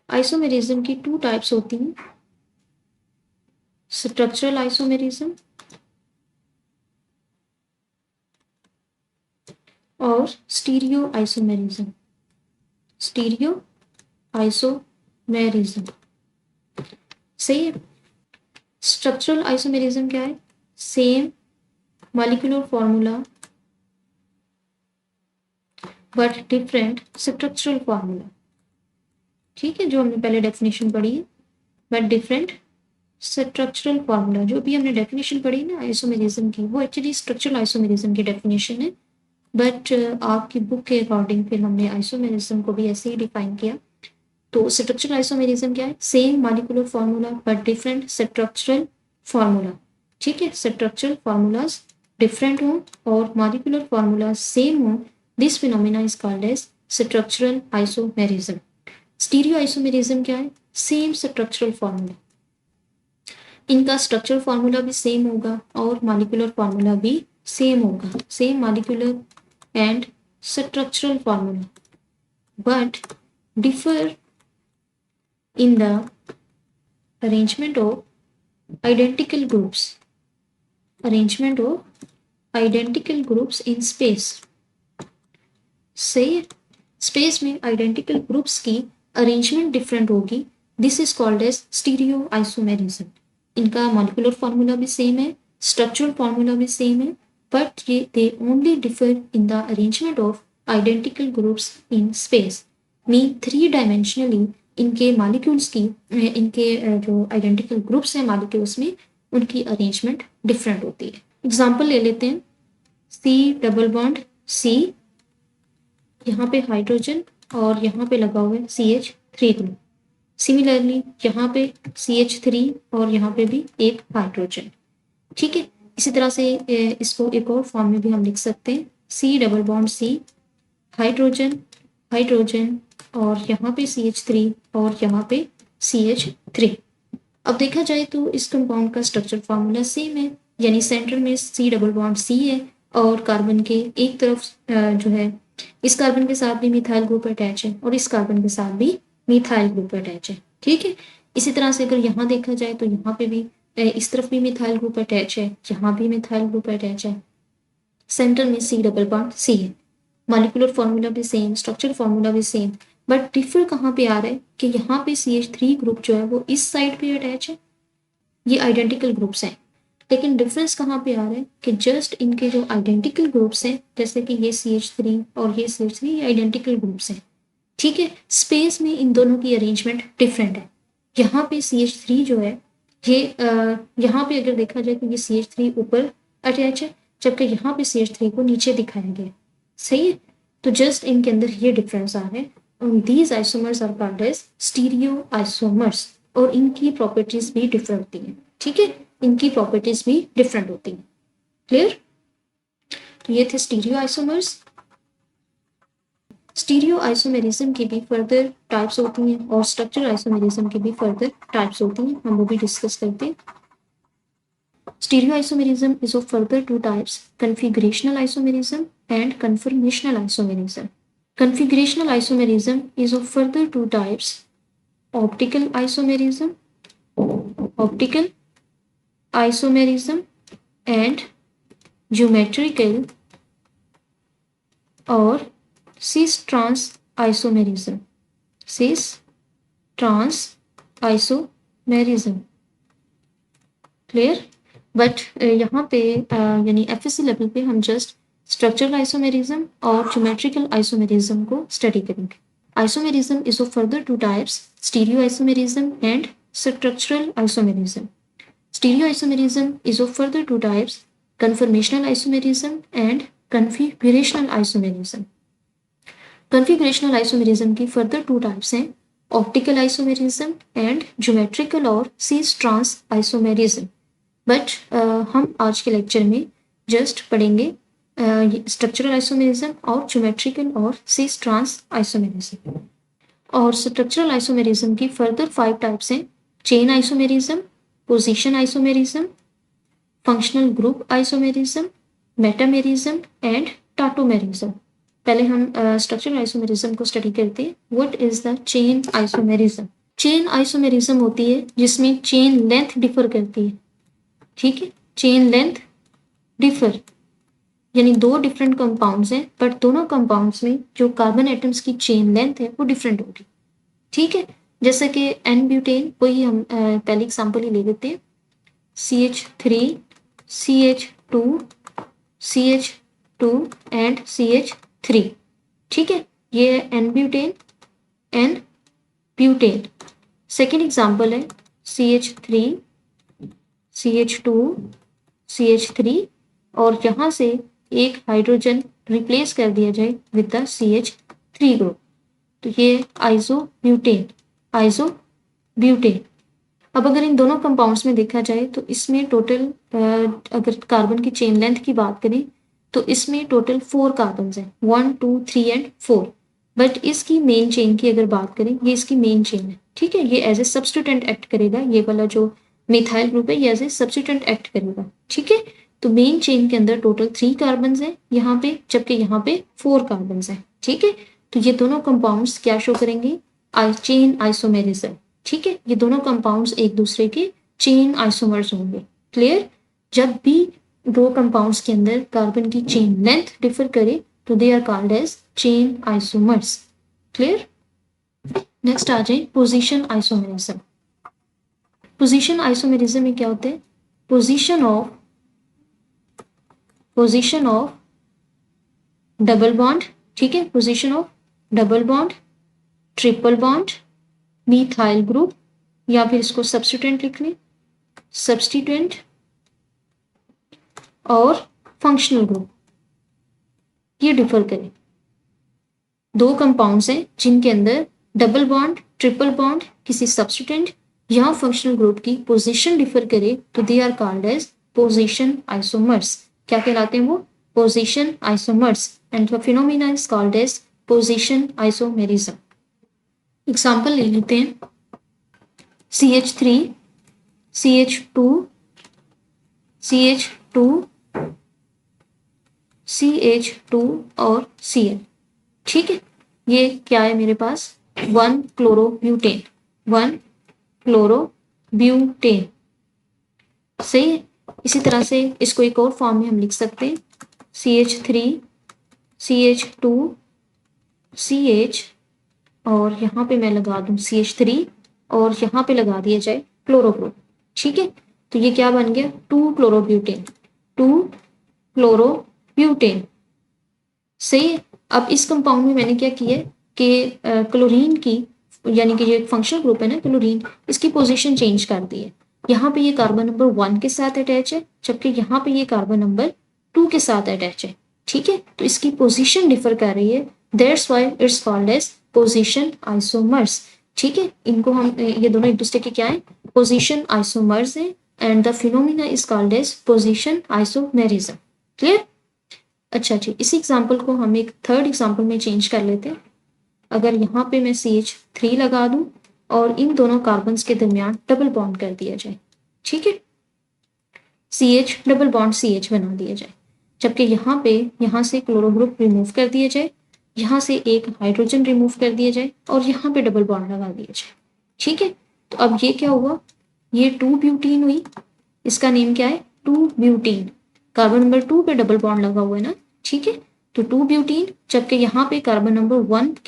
Isomerism की 2 types होती हैं, स्ट्रक्चरल आइसोमेरिज्म और स्टीरियो आइसोमेरिज्म। स्टीरियो आइसोमेरिज्म सही है। स्ट्रक्चरल आइसोमेरिज्म क्या है? Same molecular formula but different structural formula, ठीक है, जो हमने पहले डेफिनेशन पढ़ी है, बट डिफरेंट स्ट्रक्चरल फॉर्मूला। जो भी हमने डेफिनेशन पढ़ी ना आइसोमेरिज्म की, वो एक्चुअली स्ट्रक्चरल आइसोमेरिज्म की डेफिनेशन है, बट आपकी बुक के अकॉर्डिंग फिर हमने आइसोमेरिज्म को भी ऐसे ही डिफाइन किया। तो स्ट्रक्चरल आइसोमेरिज्म क्या है? Same molecular formula but different structural formula, ठीक है, स्ट्रक्चरल फॉर्मूलाज डिफरेंट हो और मॉलिक्यूलर फॉर्मूला सेम हो, this phenomena is called as structural isomerism. Stereo isomerism क्या है? सेम स्ट्रक्चरल फॉर्मूला, इनका स्ट्रक्चरल फॉर्मूला भी सेम होगा और मॉलिक्यूलर फॉर्मूला भी सेम होगा, same molecular and structural formula, but differ in the arrangement of identical groups, arrangement of identical groups in space। सही है, स्पेस में आइडेंटिकल ग्रुप्स की अरेंजमेंट डिफरेंट होगी, this is called as stereo isomerism. इनका molecular formula भी same है, structural formula भी same है, बट ये they only differ in the arrangement of identical groups in space. Mean 3 dimensionally इनके मॉलिक्यूल्स की, इनके जो आइडेंटिकल ग्रुप्स हैं मॉलिक्यूल्स में, उनकी अरेंजमेंट डिफरेंट होती है। एग्जाम्पल ले लेते हैं, सी डबल बॉन्ड सी, यहाँ पे हाइड्रोजन और यहाँ पे लगा हुआ है CH3 ग्रुप। सिमिलरली यहाँ पे CH3 और यहाँ पे भी एक हाइड्रोजन, ठीक है। इसी तरह से इसको एक और फॉर्म में भी हम लिख सकते हैं, C double bond C, hydrogen hydrogen और यहाँ पे CH3 और यहाँ पे CH3। अब देखा जाए तो इस कंपाउंड का स्ट्रक्चर फॉर्मूला सेम है, यानी सेंटर में C डबल बॉन्ड C है और कार्बन के एक तरफ जो है, इस कार्बन के साथ भी मिथाइल ग्रुप अटैच है और इस कार्बन के साथ भी मिथाइल ग्रुप अटैच है, ठीक है। इसी तरह से अगर यहाँ देखा जाए तो यहाँ पे भी इस तरफ भी मिथाइल ग्रुप अटैच है, यहाँ भी मिथाइल ग्रुप अटैच है, सेंटर में C डबल बॉन्ड C है, मॉलिक्यूलर फॉर्मूला भी सेम, स्ट्रक्चर फॉर्मूला भी सेम, बट डिफर कहाँ पे आ रहा है कि यहाँ पे CH3 ग्रुप जो है वो इस साइड पे अटैच है, ये आइडेंटिकल ग्रुप्स हैं, लेकिन डिफरेंस कहाँ पे आ रहा है कि जस्ट इनके जो आइडेंटिकल ग्रुप्स हैं, जैसे कि ये CH3 और ये CH3, ये आइडेंटिकल ग्रुप्स हैं, ठीक है। स्पेस में इन दोनों की अरेंजमेंट डिफरेंट है। यहाँ पे CH3 जो है ये यहाँ पे अगर देखा जाए तो ये CH3 ऊपर अटैच है, जबकि यहाँ पे CH3 को नीचे दिखाया गया, सही है। तो जस्ट इनके अंदर ये डिफरेंस आ रहा है, these isomers are called as stereo isomers, और इनकी प्रॉपर्टीज भी डिफरेंट होती हैं, ठीक है, इनकी प्रॉपर्टीज भी डिफरेंट होती हैं, क्लियर। तो ये थे स्टीरियो आइसोमर्स। स्टीरियो आइसोमेरिज्म की भी फर्दर टाइप्स होती हैं और स्ट्रक्चर आइसोमेरिज्म की भी फर्दर टाइप्स होती हैं, हम वो भी डिस्कस करते हैं। Stereo isomerism is of further 2 types, configurational isomerism and conformational isomerism. Configurational isomerism is of further 2 types, optical isomerism and geometrical or cis-trans isomerism, clear. But यहाँ पे यानी FSC लेवल पे हम जस्ट स्ट्रक्चरल आइसोमेरिज्म और geometrical isomerism को study करेंगे। Isomerism is of further 2 types, stereo isomerism and structural isomerism. Stereo isomerism is of further 2 types, conformational isomerism and configurational isomerism. Configurational isomerism की further 2 types हैं, optical isomerism and geometrical और cis-trans isomerism. But हम आज के lecture में just पढ़ेंगे structural isomerism और geometrical और cis-trans आइसोमेरिज्म। और स्ट्रक्चरल आइसोमेरिज्म की फर्दर 5 टाइप्स हैं, chain isomerism, position isomerism, functional group isomerism, metamerism and tautomerism. पहले हम स्ट्रक्चरल आइसोमेरिज्म को स्टडी करते हैं। What is the chain isomerism? Chain isomerism होती है जिसमें चेन लेंथ डिफर करती है, ठीक है, चेन लेंथ डिफर, यानी दो डिफरेंट कंपाउंड्स हैं बट दोनों कंपाउंड्स में जो कार्बन एटम्स की चेन लेंथ है वो डिफरेंट होगी, ठीक है। जैसे कि एन ब्यूटेन, वही हम पहले एग्जाम्पल ही ले लेते हैं, CH3 CH2 CH2 and CH3, ठीक है, ये है n butane n butane. Second example है CH3 CH2 CH3 और यहाँ से एक हाइड्रोजन रिप्लेस कर दिया जाए विद द CH3 ग्रुप, तो ये आइसोब्यूटेन, आइसोब्यूटेन। अब अगर इन दोनों कंपाउंड्स में देखा जाए तो इसमें टोटल अगर कार्बन की चेन लेंथ की बात करें तो इसमें टोटल 4 कार्बन हैं, 1 2 3 एंड 4, बट इसकी मेन चेन की अगर बात करें, ये इसकी मेन चेन है, ठीक है, ये एज ए सब्स्टिट्यूएंट एक्ट करेगा, ये वाला जो मिथाइल ग्रुप है ये एज ए सब्स्टिट्यूएंट एक्ट करेगा, ठीक है। तो मेन चेन के अंदर टोटल 3 कार्बन हैं यहाँ पे, जबकि यहाँ पे 4 कार्बन हैं, ठीक है। तो ये दोनों कंपाउंड्स क्या शो करेंगे, चेन आइसोमेरिज्म, ठीक है, ये दोनों कंपाउंड्स एक दूसरे के चेन आइसोमर्स होंगे, क्लियर। जब भी दो कंपाउंड्स के अंदर कार्बन की चेन लेंथ डिफर करे तो they are called as chain isomers, clear. Next आ जाए पोजीशन आइसोमेरिज्म। पोजीशन आइसोमेरिज्म में क्या होता है, पोजीशन ऑफ डबल बॉन्ड, ठीक है, position of double bond, triple bond, methyl group, या फिर इसको सब्स्टिट्यूएंट लिख लें, सब्स्टिट्यूएंट और फंक्शनल ग्रुप, ये डिफर करें। दो कंपाउंड्स हैं जिनके अंदर डबल बॉन्ड, ट्रिपल बॉन्ड, किसी सब्स्टिट्यूएंट या फंक्शनल ग्रुप की पोजीशन डिफर करे तो they are called as position isomers. क्या कहलाते हैं वो, position isomers, and the phenomena is called as position isomerism. Example ले लेते हैं, CH3 CH2 CH2 CH2 और Cl, ठीक है, ये क्या है मेरे पास, 1 क्लोरोब्यूटेन, 1 क्लोरोब्यूटेन, सही है। इसी तरह से इसको एक और फॉर्म में हम लिख सकते हैं, CH3 CH2 CH और यहाँ पे मैं लगा दूं CH3 और यहाँ पे लगा दिया जाए क्लोरो ग्रुप, ठीक है, तो ये क्या बन गया, 2 क्लोरोब्यूटेन, 2 क्लोरोब्यूटेन, सही है। अब इस कंपाउंड में मैंने क्या किया कि क्लोरीन की, यानी कि जो एक फंक्शनल ग्रुप है ना क्लोरीन, इसकी पोजीशन चेंज कर दी है। यहाँ पे ये कार्बन नंबर 1 के साथ अटैच है, जबकि यहाँ पे ये कार्बन नंबर 2 के साथ अटैच है, ठीक है, तो इसकी पोजीशन डिफर कर रही है, that's why it's called as position isomers, ठीक है। इनको हम, ये दोनों एक दूसरे के क्या है, पोजीशन आइसोमर्स है, and the phenomena is called as position isomerism, clear. अच्छा जी, इसी एग्जाम्पल को हम एक थर्ड एग्जाम्पल में चेंज कर लेते हैं। अगर यहाँ पे मैं CH3 लगा दूं और इन दोनों कार्बन्स के दरमियान डबल बॉन्ड कर दिया जाए, ठीक है, CH डबल बॉन्ड CH बना दिया जाए, जबकि यहाँ पे यहाँ से क्लोरो ग्रुप रिमूव कर दिया जाए, यहाँ से एक हाइड्रोजन रिमूव कर दिया जाए और यहाँ पे डबल बॉन्ड लगा दिया जाए, ठीक है। तो अब ये क्या हुआ, ये 2 ब्यूटीन हुई, इसका नेम क्या है, 2 ब्यूटीन, कार्बन नंबर 2 पे डबल बॉन्ड लगा हुआ है ना, ठीक है, तो 2 ब्यूटीन, जबकि यहाँ पे कार्बन नंबर 1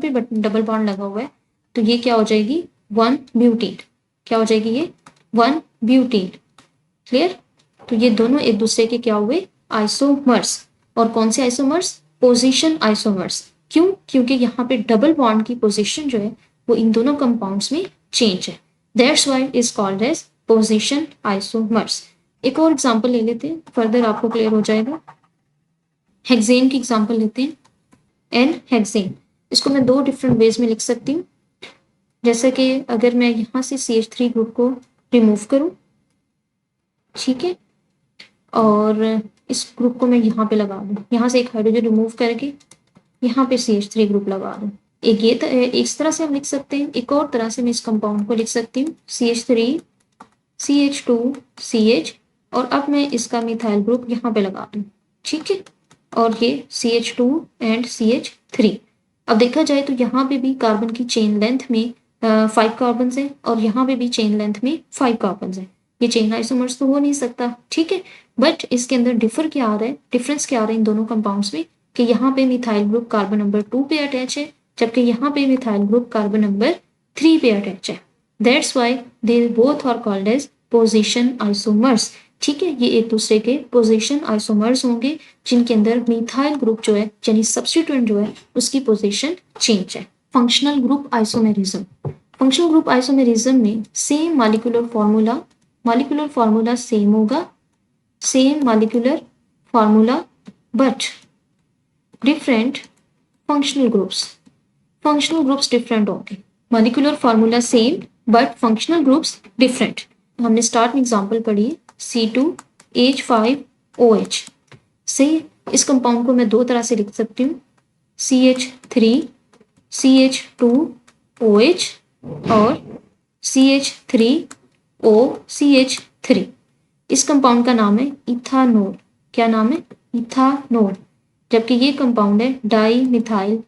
पे डबल बॉन्ड लगा हुआ है, तो ये क्या हो जाएगी, 1 ब्यूटीन, क्या हो जाएगी ये, 1 ब्यूटीन, क्लियर। तो ये दोनों एक दूसरे के क्या हुए, आइसोमर्स, और कौन से आइसोमर्स, पोजीशन आइसोमर्स, क्यों, क्योंकि यहाँ पे डबल बॉन्ड की पोजीशन जो है वो इन दोनों कंपाउंड्स में चेंज है, that's why is called as position isomers. एक और एग्जांपल ले लेते हैं, फर्दर आपको क्लियर हो जाएगा। हेक्सेन की एग्जांपल लेते हैं, एन हेक्सेन, इसको मैं 2 डिफरेंट वेज में लिख सकती हूँ। जैसे कि अगर मैं यहाँ से CH3 ग्रुप को रिमूव करूँ, ठीक है, और इस ग्रुप को मैं यहाँ पे लगा दूँ, यहाँ से एक हाइड्रोजन रिमूव करके यहाँ पे CH3 ग्रुप लगा दूँ, एक ये इस तरह से हम लिख सकते हैं। एक और तरह से मैं इस कंपाउंड को लिख सकती हूँ, CH3 CH2 CH, और अब मैं इसका मिथाइल ग्रुप यहाँ पे लगा दूँ, ठीक है, और ये CH2 एंड CH3। अब देखा जाए तो यहाँ पे भी कार्बन की चेन लेंथ में 5 कार्बन है और यहाँ पे भी चेन लेंथ में 5 कार्बन है। ये चेन आइसोमर्स तो हो नहीं सकता, ठीक है। बट इसके अंदर डिफरेंस क्या आ रहा है इन दोनों कंपाउंड्स में कि यहाँ पे मिथाइल ग्रुप कार्बन नंबर 2 पे अटैच है, जबकि यहाँ पे मिथाइल ग्रुप कार्बन नंबर 3 पे अटैच है। That's why they both are called as position isomers, ठीक है। ये एक दूसरे के पोजिशन आइसोमर्स होंगे जिनके अंदर मिथाइल ग्रुप जो है यानी सब्स्टिट्यूएंट जो है उसकी पोजिशन चेंज है। Functional group isomerism, functional group isomerism में सेम मॉलिक्यूलर फार्मूला सेम होगा, same molecular formula but different functional groups different होंगे। Molecular formula same but functional groups different. हमने स्टार्ट में एग्जांपल पढ़ी C2H5OH से। इस कंपाउंड को मैं दो तरह से लिख सकती हूँ, CH3CH2OH और CH3OCH3। इस कंपाउंड का नाम है इथानोल। क्या नाम है? इथानोल। जबकि ये कंपाउंड है डाई मिथाइल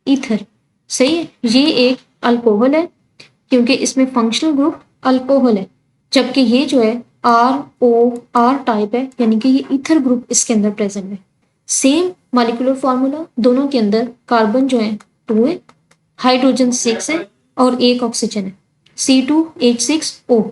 ईथर। सही है। ये एक अल्कोहल है क्योंकि इसमें फंक्शनल ग्रुप अल्कोहल है, जबकि ये जो है ROR टाइप है, यानी कि ये ईथर ग्रुप इसके अंदर प्रेजेंट है। सेम मॉलिक्यूलर फार्मूला, दोनों के अंदर कार्बन जो है 2 है, हाइड्रोजन 6 है और एक ऑक्सीजन है C2H6O।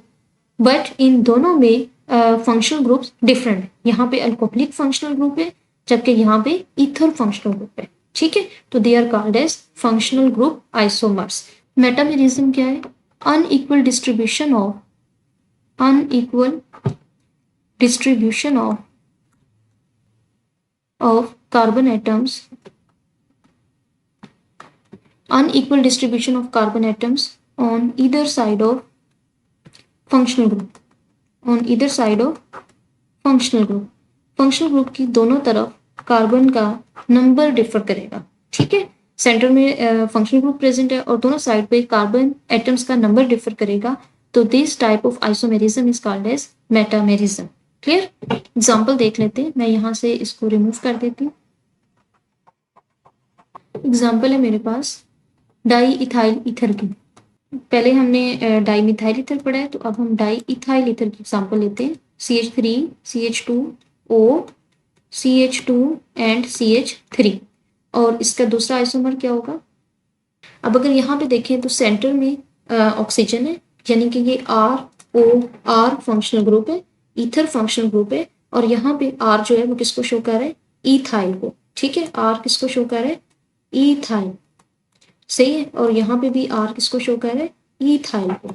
बट इन दोनों में फंक्शनल ग्रुप्स डिफरेंट है। यहाँ पे अल्कोहलिक फंक्शनल ग्रुप है जबकि यहाँ पे ईथर फंक्शनल ग्रुप है, ठीक है। तो they are called as functional group isomers. Metamerism क्या है? Unequal distribution of carbon atoms, unequal distribution of carbon atoms on either side of functional group, functional group की दोनों तरफ कार्बन का नंबर डिफर करेगा, ठीक है। सेंटर में फंक्शनल ग्रुप प्रेजेंट है और दोनों साइड पे कार्बन एटम्स का नंबर डिफर करेगा, तो this type of isomerism is called as metamerism. Clear? Example देख लेते हैं। मैं यहाँ से इसको रिमूव कर देती हूँ। एग्जाम्पल है मेरे पास डाई इथाइल ईथर की। पहले हमने डाई मिथाइल ईथर पढ़ा है, तो अब हम डाई इथाइल ईथर की एग्जाम्पल लेते हैं। CH3 CH2O CH2 and CH3। और इसका दूसरा आइसोमर क्या होगा? अब अगर यहाँ पे देखें तो सेंटर में ऑक्सीजन है, यानी कि ये ROR फंक्शनल ग्रुप है, ईथर फंक्शनल ग्रुप है। और यहाँ पे R जो है वो किसको शो कर रहा है? ईथाइल को, ठीक है। R किसको शो कर रहा है? ईथाइल। सही है। और यहाँ पे भी R किसको शो कर रहा है? ईथाइल को।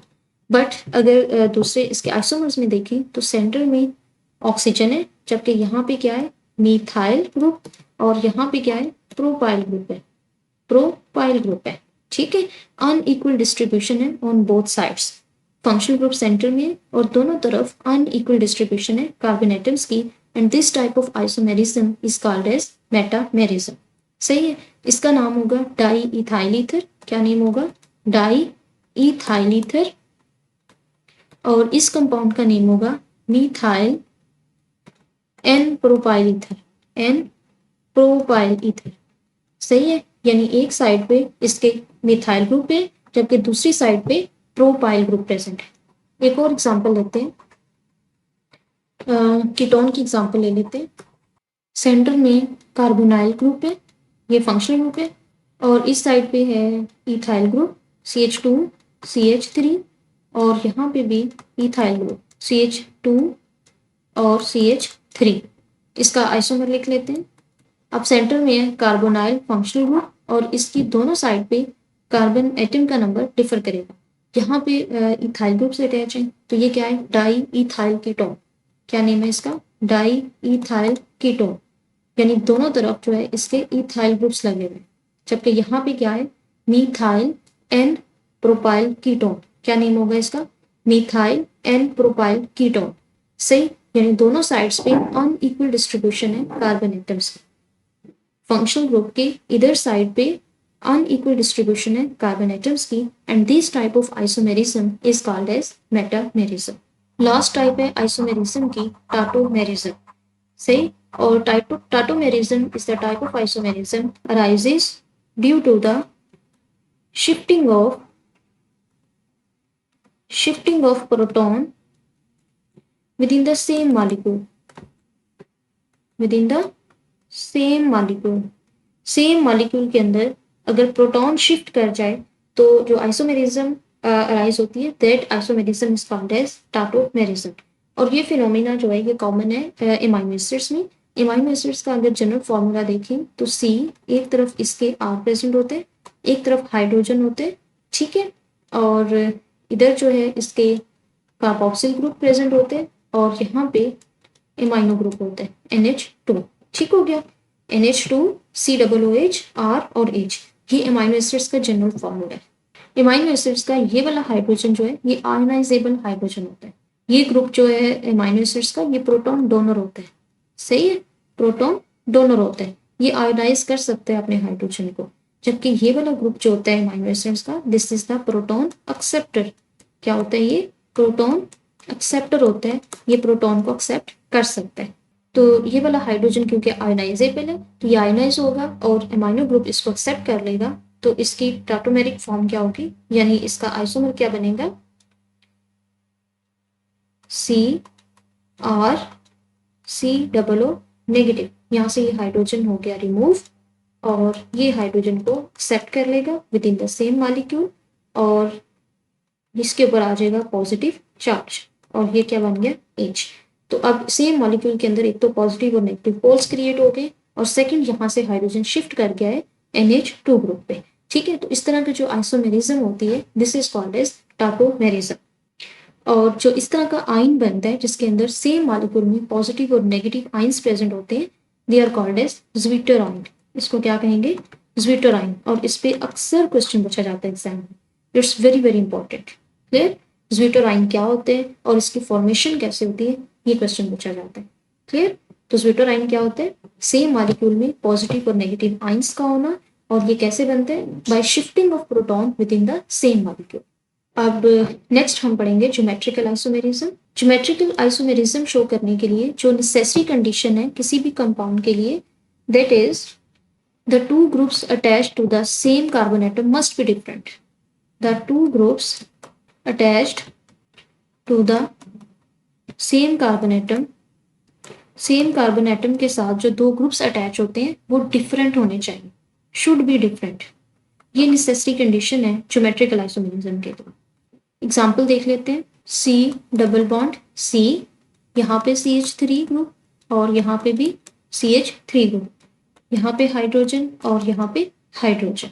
बट अगर दूसरे इसके आइसोमर्स में देखें तो सेंटर में ऑक्सीजन है, जबकि यहाँ पे क्या है? Methyl group. और यहाँ पे क्या है? प्रोपाइल ग्रुप है, ठीक है। अनइक्वल डिस्ट्रीब्यूशन है on both sides. Functional group center में और दोनों तरफ अनइक्वल डिस्ट्रीब्यूशन है कार्बन एटम्स की, and this type of isomerism is called as metamerism. सही है। इसका नाम होगा डाई इथाइल ईथर। क्या नेम होगा? Di ethyl ether. और इस कंपाउंड का नेम होगा मिथाइल एन प्रोपाइल ईथर। सही है। यानी एक साइड पे इसके मिथाइल ग्रुप है, जबकि दूसरी साइड पे प्रोपाइल ग्रुप प्रेजेंट है। एक और एग्जांपल लेते हैं, कीटोन की एग्जांपल ले लेते हैं। सेंटर में कार्बोनाइल ग्रुप है, ये फंक्शनल ग्रुप है। और इस साइड पे है इथाइल ग्रुप CH2 CH3। और यहाँ पे भी इथाइल ग्रुप CH2 और CH3। इसका आइसोमर लिख लेते हैं। अब सेंटर में है कार्बोनाइल फंक्शनल ग्रुप और इसकी दोनों साइड पे कार्बन एटम का नंबर डिफर करेगा। यहाँ पे इथाइल ग्रुप से अटैच है, तो ये क्या है? Di ethyl ketone. क्या नेम है इसका? Di ethyl ketone. यानी दोनों तरफ जो है इसके इथाइल ग्रुप्स लगे हुए। जबकि यहाँ पे क्या है? Methyl n propyl ketone. क्या नेम होगा इसका? Methyl n propyl ketone. सही। यानी दोनों साइड्स पे अनइक्वल डिस्ट्रीब्यूशन है कार्बन एटम्स की। फंक्शनल ग्रुप के इधर साइड पे अनइक्वल डिस्ट्रीब्यूशन है कार्बन एटम्स की, and this type of isomerism is called as metamerism. Last type है आइसोमेरिज्म की टाटोमेरिज्म। सही। और tautomerism is the type of isomerism arises due to the shifting of proton within the same molecule, same molecule के अंदर अगर proton shift कर जाए तो जो आइसोमेरिज्म अराइज होती है, that isomerism is called as tautomerism. और ये फिनोमिना जो है ये कॉमन है एमाइनो एसिड्स में। एमाइनो एसिड्स का अगर जनरल फॉर्मूला देखें तो सी, एक तरफ इसके आर प्रेजेंट होते हैं, एक तरफ हाइड्रोजन होते हैं, ठीक है, और इधर जो है इसके कार्बोक्सिल ग्रुप प्रेजेंट होते हैं, और यहाँ पे एमाइनो ग्रुप होते हैं NH2। ठीक हो गया, NH2 COOH R और H, ये एमाइनो एसिड्स का जनरल फॉर्मूला है। एमाइनो एसिड्स का ये वाला हाइड्रोजन जो है ये आयनाइजेबल हाइड्रोजन होता है। ये ग्रुप जो है एमाइनो एसिड्स का ये प्रोटॉन डोनर होता है, सही है, प्रोटॉन डोनर होता है, ये आयोनाइज कर सकते हैं अपने हाइड्रोजन को। जबकि ये वाला ग्रुप जो होता है एमाइनो एसिड्स का, this is the proton acceptor. क्या होता है ये? प्रोटॉन एक्सेप्टर होता है, ये प्रोटॉन को एक्सेप्ट कर सकता है। तो ये वाला हाइड्रोजन क्योंकि आयोनाइजेबल है तो ये आयोनाइज होगा और एमाइनो ग्रुप इसको एक्सेप्ट कर लेगा, तो इसकी टाटोमेरिक फॉर्म क्या होगी, यानी इसका आइसोमर क्या बनेगा, CrCOO नेगेटिव। यहाँ से ये हाइड्रोजन हो गया रिमूव और ये हाइड्रोजन को एक्सेप्ट कर लेगा with in the same molecule और इसके ऊपर आ जाएगा पॉजिटिव चार्ज और ये क्या बन गया H। तो अब सेम मॉलिक्यूल के अंदर एक तो पॉजिटिव और नेगेटिव पोल्स क्रिएट हो गए और सेकंड यहाँ से हाइड्रोजन शिफ्ट कर गया है NH2 ग्रुप पे, ठीक है। तो इस तरह की जो आइसोमेरिज्म होती है this is called as tautomerism. और जो इस तरह का आयन बनता है जिसके अंदर सेम मॉलिक्यूल में पॉजिटिव और नेगेटिव आयंस प्रेजेंट होते हैं, they are called as zwitter ion. इसको क्या कहेंगे? Zwitter ion. और इस पे अक्सर क्वेश्चन पूछा जाता है एग्जाम में, it's very very important. Clear? Zwitter ion क्या होते हैं और इसकी फॉर्मेशन कैसे होती है, ये क्वेश्चन पूछा जाता है। क्लियर? तो ज्विटर आयन क्या होते हैं? सेम मॉलिक्यूल में पॉजिटिव और नेगेटिव आयंस का होना। और ये कैसे बनते हैं? Bye shifting of proton with in the same molecule. अब नेक्स्ट हम पढ़ेंगे geometrical isomerism. Geometrical isomerism show करने के लिए जो नेसेसरी कंडीशन है किसी भी कंपाउंड के लिए, that is the two groups attached to the same carbon atom must be different. The two groups attached to the same carbon atom के साथ जो दो ग्रुप्स अटैच होते हैं वो डिफरेंट होने चाहिए, शुड बी डिफरेंट। ये नेसेसरी कंडीशन है ज्योमेट्रिकल आइसोमेरिज्म के लिए। एग्जाम्पल देख लेते हैं। C डबल बॉन्ड C, यहाँ पे CH3 ग्रुप और यहाँ पे भी CH3 ग्रुप, यहाँ पे हाइड्रोजन और यहाँ पे हाइड्रोजन।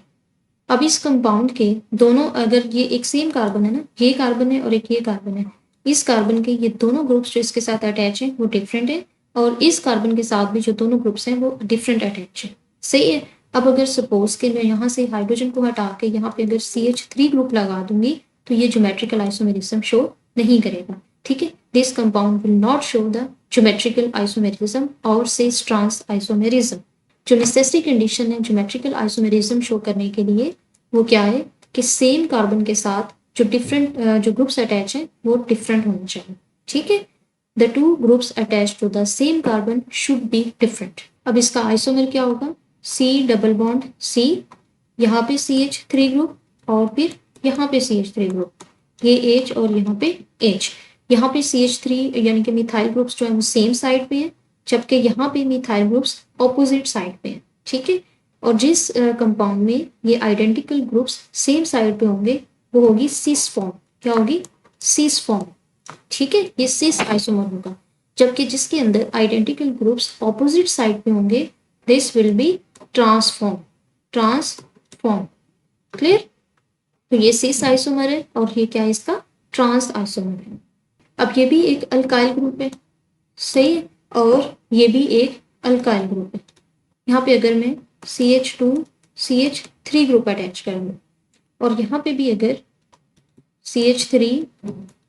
अब इस कंपाउंड के दोनों, अगर ये एक सेम कार्बन है ना, ये कार्बन है और एक ये कार्बन है, इस कार्बन के ये दोनों ग्रुप्स जो इसके साथ अटैच हैं वो डिफरेंट है और इस कार्बन के साथ भी जो दोनों ग्रुप्स हैं वो डिफरेंट अटैच है, सही है। अब अगर सपोज कि मैं यहाँ से हाइड्रोजन को हटा के यहाँ पे अगर CH3 ग्रुप लगा दूंगी तो ये ज्योमेट्रिकल आइसोमेरिज्म शो नहीं करेगा, ठीक है। This compound will not show the geometrical isomerism और सेज ट्रांस आइसोमेरिज्म। जो नेसेसरी कंडीशन है ज्योमेट्रिकल आइसोमेरिज्म शो करने के लिए वो क्या है कि सेम कार्बन के साथ जो डिफरेंट जो ग्रुप्स अटैच हैं वो डिफरेंट होने चाहिए, ठीक है। The two groups attach to the same carbon should be different. अब इसका आइसोमर क्या होगा? C डबल बॉन्ड C, यहाँ पे CH3 ग्रुप और फिर यहाँ पे CH3 ग्रुप, ये H और यहाँ पे H। यहाँ पे CH3 यानी कि मिथाइल ग्रुप्स जो है वो सेम साइड पे है, जबकि यहाँ पे मिथाइल ग्रुप्स ऑपोजिट साइड पे है, ठीक है। और जिस कंपाउंड में ये आइडेंटिकल ग्रुप्स सेम साइड पे होंगे वो होगी सिस फॉर्म। क्या होगी? सिस फॉर्म, ठीक है, ये सिस आइसोमर होगा। जबकि जिसके अंदर आइडेंटिकल ग्रुप्स ऑपोजिट साइड पे होंगे this will be transform. Clear? तो ये सिस आइसोमर है और ये क्या है इसका? ट्रांस आइसोमर है। अब ये भी एक अल्काइल ग्रुप है, सही है, और ये भी एक अल्काइल ग्रुप है। यहाँ पे अगर मैं CH2 CH3 ग्रुप अटैच करूँगा और यहाँ पे भी अगर CH3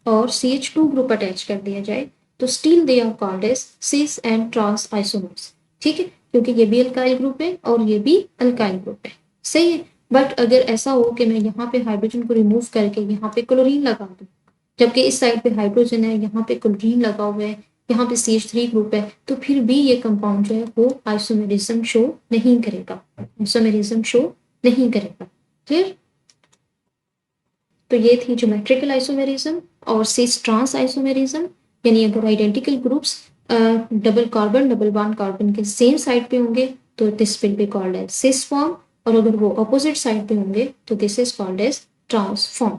और CH2 ग्रुप अटैच कर दिया जाए तो still they are called as cis and trans isomers, ठीक है, क्योंकि ये भी अल्काइल ग्रुप है और ये भी अल्काइल ग्रुप है, सही है। बट अगर ऐसा हो कि मैं यहाँ पे हाइड्रोजन को रिमूव करके यहाँ पे क्लोरीन लगा दूँ, जबकि इस साइड पे हाइड्रोजन है, यहाँ पे क्लोरीन लगा हुआ है, यहाँ पे CH3 ग्रुप है, तो फिर भी ये कंपाउंड जो है वो आइसोमेरिज्म शो नहीं करेगा, क्लियर? तो ये थी ज्योमेट्रिकल आइसोमेरिज्म और सिस ट्रांस आइसोमेरिज्म, यानी अगर identical groups double carbon double bond carbon के सेम साइड पे होंगे तो this will be called as cis form, और अगर वो अपोजिट साइड पे होंगे तो this is called as trans form.